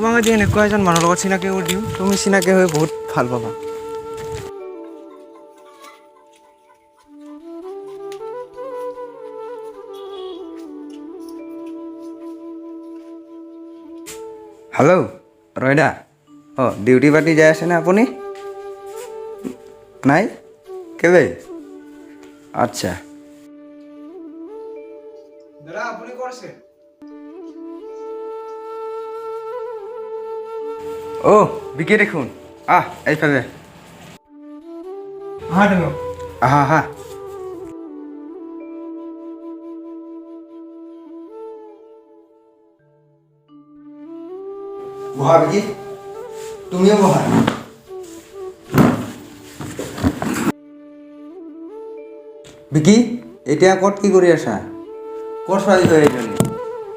তোমাক আজি এনেকুৱা এজন মানুহৰ লগত চিনাকি কৰি দিম তুমি চিনাকি হৈ বহুত ভাল পাবা হেল্ল' ৰয়দা অঁ ডিউটি পাতি যাই আছেনে আপুনি নাই কেলৈ আচ্ছা দাদা আপুনি ক'ত আছে অ' বিকি দেখোন এইফালে আহা তুমি আহা বহা বিকি তুমিও বহা বিকি এতিয়া ক'ত কি কৰি আছা ক'ৰ ছোৱালী হয় এইজনী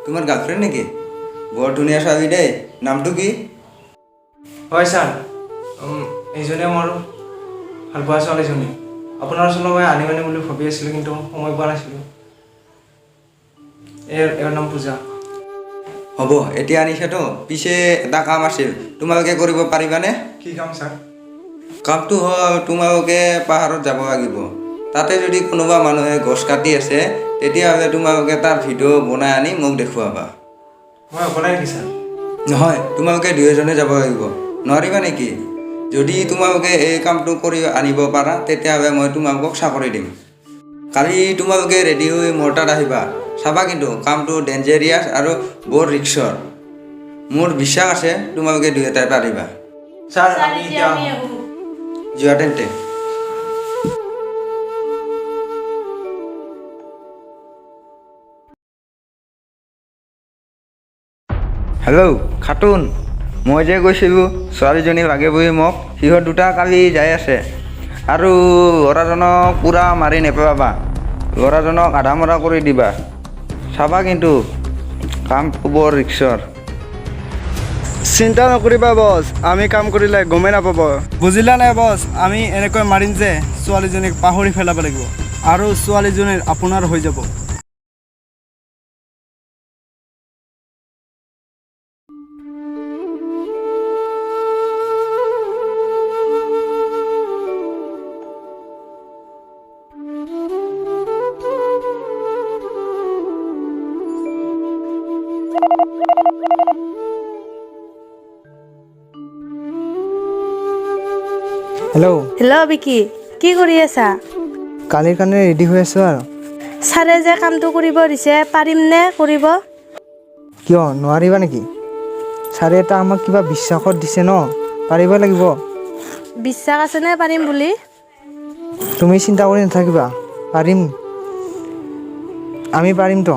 তোমাৰ গাৰ্লফ্ৰেণ্ড নেকি বৰ ধুনীয়া ছোৱালী দেই নামটো কি হয় ছাৰ এইজনে মোৰ ভাল পোৱা ছোৱালীজনী আপোনাৰ ওচৰলৈ মই আনিম বুলি ভাবি আছিলোঁ কিন্তু সময় পোৱা নাছিলোঁ ইয়াৰ নাম পূজা হ'ব এতিয়া আনিছাতো পিছে এটা কাম আছিল তোমালোকে কৰিব পাৰিবানে কি কাম ছাৰ কামটো হ'ল তোমালোকে পাহাৰত যাব লাগিব তাতে যদি কোনোবা মানুহে গছ কাটি আছে তেতিয়াহ'লে তোমালোকে তাৰ ভিডিঅ' বনাই আনি মোক দেখুৱাবা মই অকলে নেকি ছাৰ নহয় তোমালোকে দুয়োজনে যাব লাগিব নোৱাৰিবা নেকি যদি তোমালোকে এই কামটো কৰি আনিব পাৰা তেতিয়াহ'লে মই তোমালোকক চাকৰি দিম কালি তোমালোকে ৰেডি হৈ মোৰ তাত আহিবা চাবা কিন্তু কামটো ডেঞ্জাৰিয়াছ আৰু বৰ ৰিক্সৰ মোৰ বিশ্বাস আছে তোমালোকে দুয়োটাই পাৰিবা ছাৰ আমি এতিয়া যোৱা তেন্তে হেল্ল' খাতুন মই যে কৈছিলোঁ ছোৱালীজনী লাগে বুলি মোক সিহঁত দুটা কালি যাই আছে আৰু ল'ৰাজনক পূৰা মাৰি নেপেলাবা ল'ৰাজনক আধা মৰা কৰি দিবা চাবা কিন্তু কামটো বৰ ৰিক্সৰ চিন্তা নকৰিবা বছ আমি কাম কৰিলে গমেই নাপাব বুজিলা নাই বছ আমি এনেকৈ মাৰিম যে ছোৱালীজনীক পাহৰি পেলাব লাগিব আৰু ছোৱালীজনীৰ আপোনাৰ হৈ যাব হেল্ল' হেল্ল' বিকি কি কৰি আছা কালিৰ কাৰণে ৰেডি হৈ আছোঁ আৰু ছাৰে যে কামটো কৰিব দিছে পাৰিমনে কৰিব কিয় নোৱাৰিবা নেকি ছাৰে এটা আমাক কিবা বিশ্বাসত দিছে ন পাৰিব লাগিব বিশ্বাস আছেনে পাৰিম বুলি তুমি চিন্তা কৰি নাথাকিবা পাৰিম আমি পাৰিমতো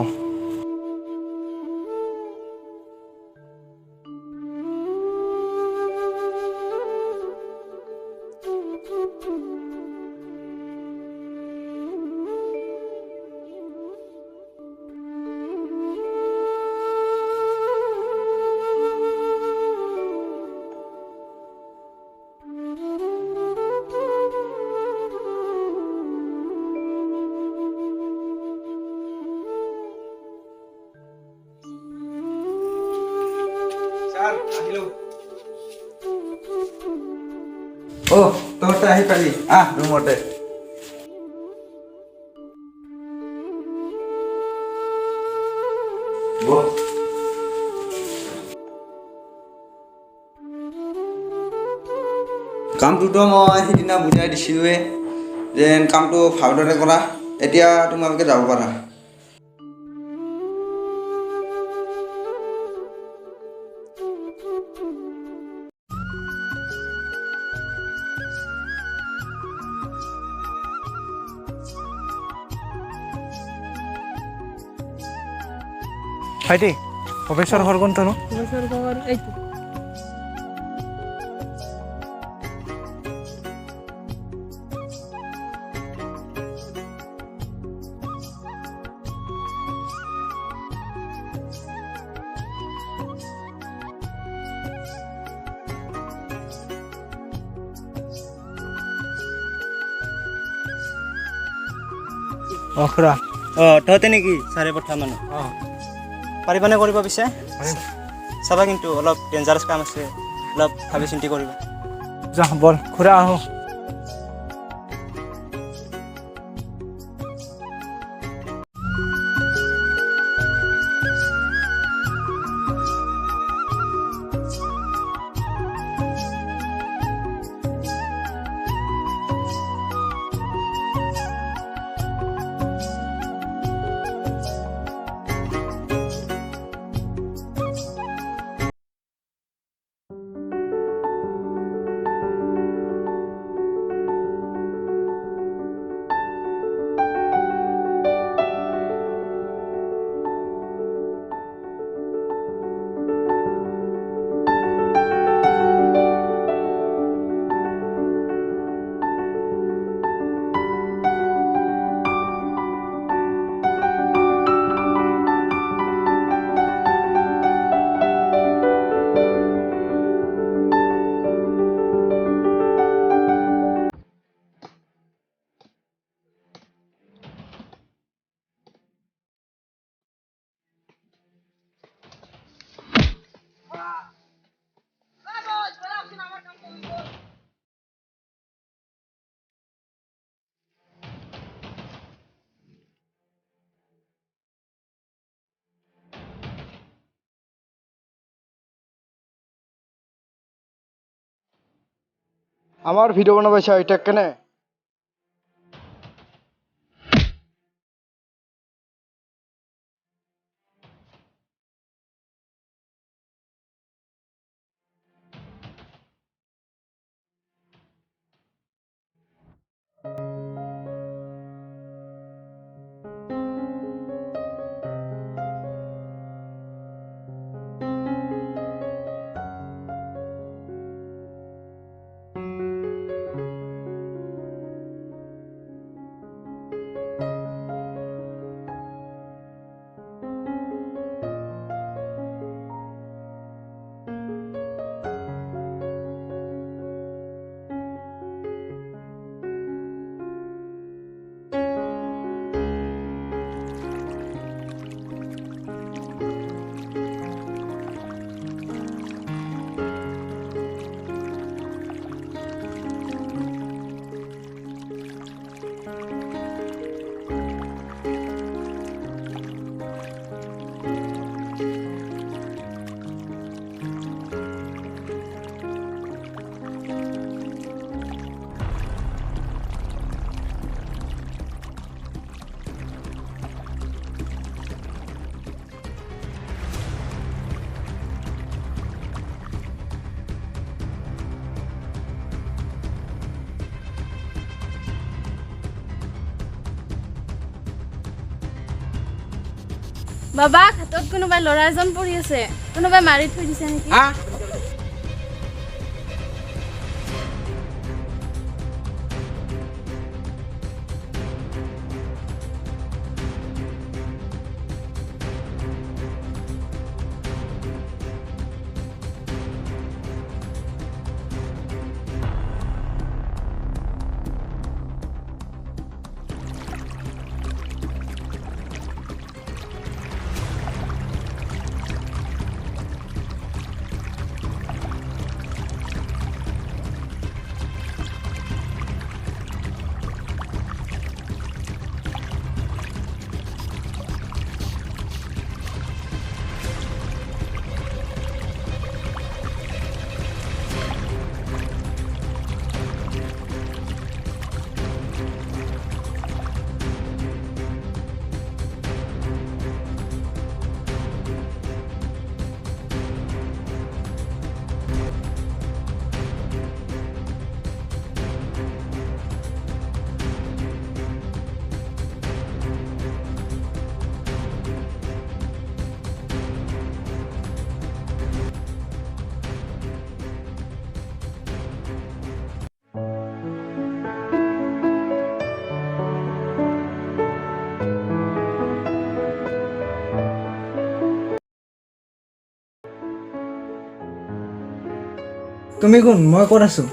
ছাৰ আহিলোঁ অ' তহঁতে আহি পালি ৰুমতে বহ কামটোতো মই সিদিনা বুজাই দিছিলোঁৱে যেন কামটো ভালদৰে কৰা এতিয়া তোমালোকে যাব পাৰা ভাইটি ভৱেশ্বৰ ঘৰ কোনটো চাবা কিন্তু অলপ ডেঞ্জাৰাছ কাম আছে অলপ ভাবি চিন্তি কৰিবা যা বল খুৰা আহো আমাৰ ভিডিও বানাবে এটা কেনে বাবা হাতত কোনোবাই ল'ৰা এজন পৰি আছে কোনোবাই মাৰি থৈ দিছে নেকি তুমি কোন মই ক'ত আছো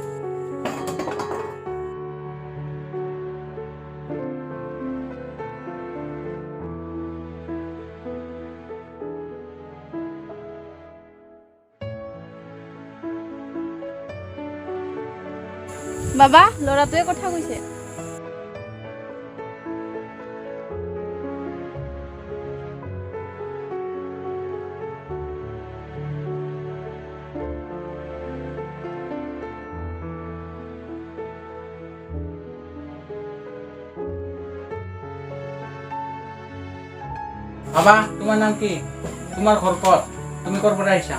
বাবা ল'ৰাটোৱে কথা কৈছে। বাবা তোমাৰ নাম কি? তোমাৰ ঘৰ ক'ত? তুমি ক'ৰ পৰা আহিছা?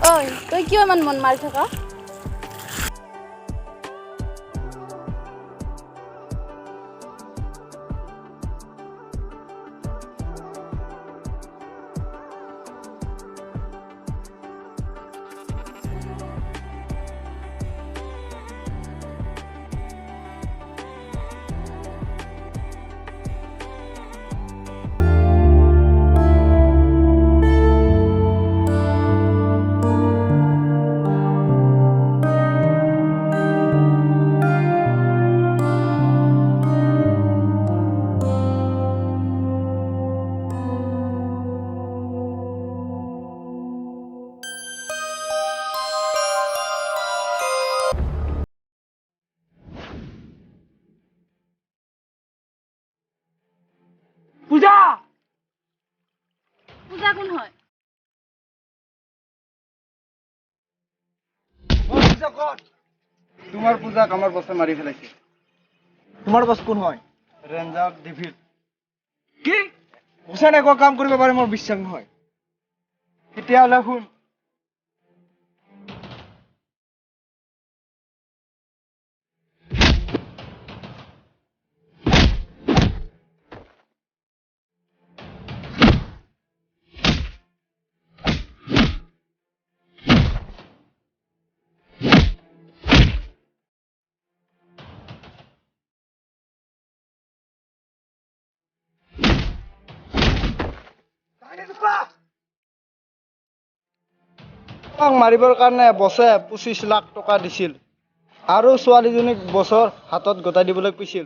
ঐ তই কিয় ইমান মন মাৰি থকা? পূজা কোন হয়? তোমাৰ পূজাক আমাৰ বছে মাৰি পেলাইছে। তোমাৰ বছ কোন হয়? Ranger David. কি বছে এনেকুৱা কাম কৰিব পাৰে? মোৰ বিশ্বাস নহয়। তেতিয়াহ'লে শুন, মাৰিবৰ কাৰণে বছে 25 লাখ টকা দিছিল আৰু ছোৱালীজনীক বছৰ হাতত গতাই দিবলৈ কৈছিল।